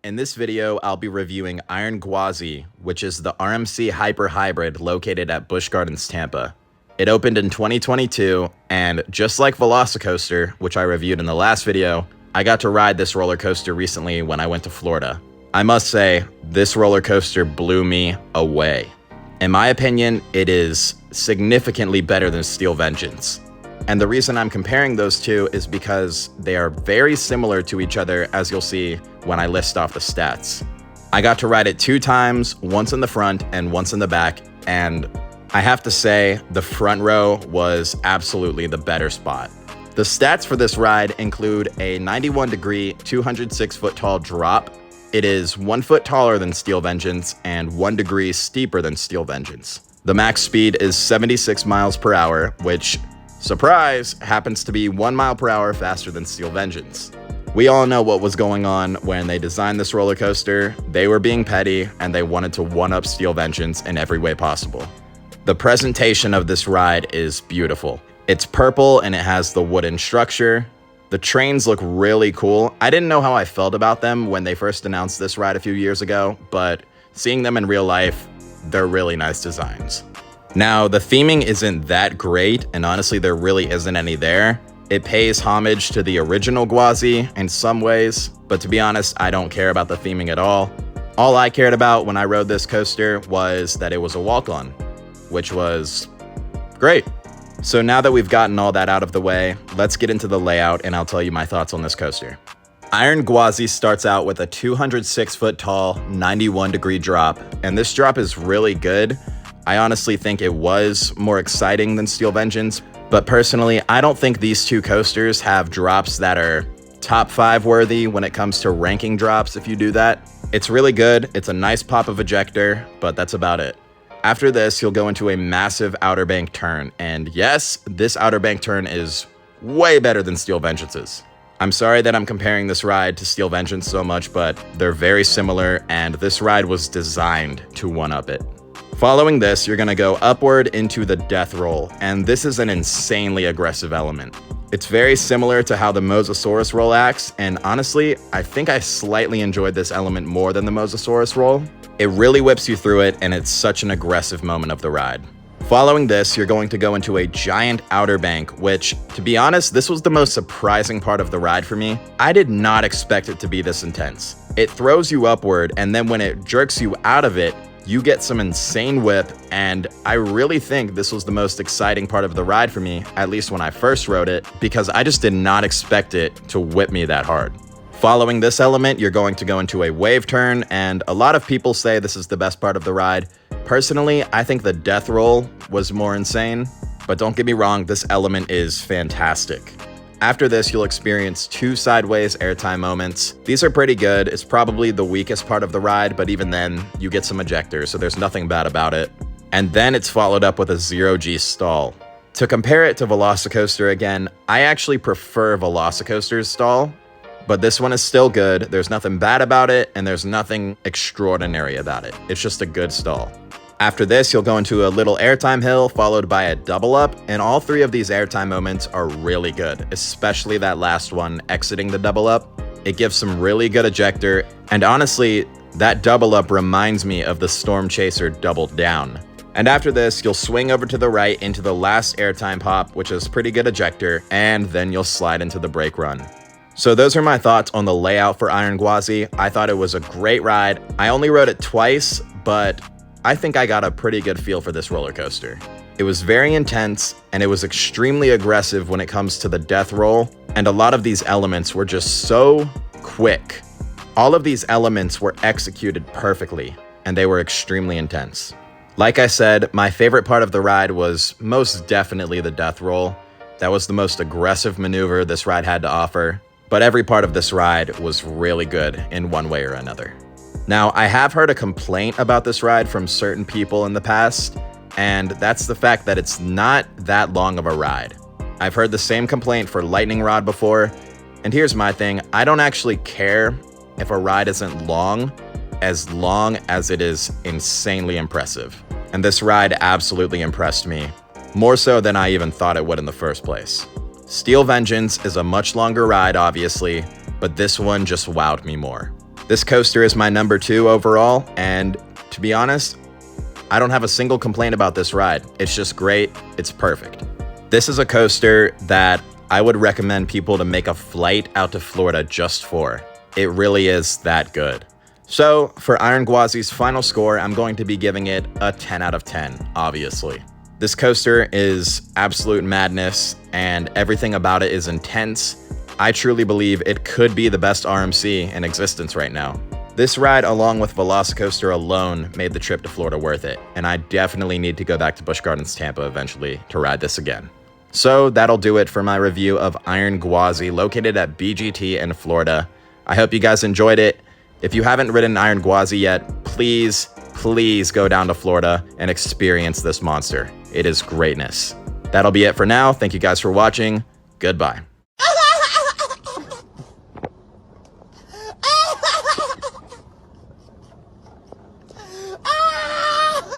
In this video, I'll be reviewing Iron Gwazi, which is the RMC Hyper Hybrid located at Busch Gardens, Tampa. It opened in 2022, and just like Velocicoaster, which I reviewed in the last video, I got to ride this roller coaster recently when I went to Florida. I must say, this roller coaster blew me away. In my opinion, it is significantly better than Steel Vengeance. And the reason I'm comparing those two is because they are very similar to each other, as you'll see when I list off the stats. I got to ride it 2 times, once in the front and once in the back, and I have to say the front row was absolutely the better spot. The stats for this ride include a 91-degree, 206-foot tall drop. It is 1 foot taller than Steel Vengeance and 1 degree steeper than Steel Vengeance. The max speed is 76 miles per hour, which, surprise, happens to be 1 mile per hour faster than Steel Vengeance. We all know what was going on when they designed this roller coaster. They were being petty and they wanted to one-up Steel Vengeance in every way possible. The presentation of this ride is beautiful. It's purple and it has the wooden structure. The trains look really cool. I didn't know how I felt about them when they first announced this ride a few years ago, but seeing them in real life, they're really nice designs. Now, the theming isn't that great, and honestly, there really isn't any there. It pays homage to the original Gwazi in some ways, but to be honest, I don't care about the theming at all. All I cared about when I rode this coaster was that it was a walk-on, which was great. So now that we've gotten all that out of the way, let's get into the layout and I'll tell you my thoughts on this coaster. Iron Gwazi starts out with a 206-foot tall, 91-degree drop, and this drop is really good. I honestly think it was more exciting than Steel Vengeance, but personally, I don't think these two coasters have drops that are top 5 worthy when it comes to ranking drops if you do that. It's really good, it's a nice pop of ejector, but that's about it. After this, you'll go into a massive Outer Bank turn, and yes, this Outer Bank turn is way better than Steel Vengeance's. I'm sorry that I'm comparing this ride to Steel Vengeance so much, but they're very similar, and this ride was designed to one-up it. Following this, you're gonna go upward into the death roll, and this is an insanely aggressive element. It's very similar to how the Mosasaurus roll acts, and honestly, I think I slightly enjoyed this element more than the Mosasaurus roll. It really whips you through it, and it's such an aggressive moment of the ride. Following this, you're going to go into a giant outer bank, which, to be honest, this was the most surprising part of the ride for me. I did not expect it to be this intense. It throws you upward, and then when it jerks you out of it, you get some insane whip, and I really think this was the most exciting part of the ride for me, at least when I first rode it, because I just did not expect it to whip me that hard. Following this element, you're going to go into a wave turn, and a lot of people say this is the best part of the ride. Personally, I think the death roll was more insane, but don't get me wrong, this element is fantastic. After this, you'll experience 2 sideways airtime moments. These are pretty good. It's probably the weakest part of the ride, but even then, you get some ejectors, so there's nothing bad about it. And then it's followed up with a 0G stall. To compare it to Velocicoaster again, I actually prefer Velocicoaster's stall, but this one is still good. There's nothing bad about it, and there's nothing extraordinary about it. It's just a good stall. After this, you'll go into a little airtime hill, followed by a double up, and all 3 of these airtime moments are really good, especially that last one, exiting the double up. It gives some really good ejector, and honestly, that double up reminds me of the Storm Chaser Double Down. And after this, you'll swing over to the right into the last airtime pop, which is pretty good ejector, and then you'll slide into the brake run. So those are my thoughts on the layout for Iron Gwazi. I thought it was a great ride. I only rode it twice, but I think I got a pretty good feel for this roller coaster. It was very intense, and it was extremely aggressive when it comes to the death roll, and a lot of these elements were just so quick. All of these elements were executed perfectly, and they were extremely intense. Like I said, my favorite part of the ride was most definitely the death roll. That was the most aggressive maneuver this ride had to offer, but every part of this ride was really good in one way or another. Now, I have heard a complaint about this ride from certain people in the past, and that's the fact that it's not that long of a ride. I've heard the same complaint for Lightning Rod before, and here's my thing. I don't actually care if a ride isn't long as it is insanely impressive. And this ride absolutely impressed me, more so than I even thought it would in the first place. Steel Vengeance is a much longer ride, obviously, but this one just wowed me more. This coaster is my number 2 overall, and to be honest, I don't have a single complaint about this ride. It's just great. It's perfect. This is a coaster that I would recommend people to make a flight out to Florida just for. It really is that good. So for Iron Gwazi's final score, I'm going to be giving it a 10 out of 10, obviously. This coaster is absolute madness, and everything about it is intense. I truly believe it could be the best RMC in existence right now. This ride, along with Velocicoaster alone, made the trip to Florida worth it, and I definitely need to go back to Busch Gardens Tampa eventually to ride this again. So that'll do it for my review of Iron Gwazi, located at BGT in Florida. I hope you guys enjoyed it. If you haven't ridden Iron Gwazi yet, please go down to Florida and experience this monster. It is greatness. That'll be it for now. Thank you guys for watching. Goodbye.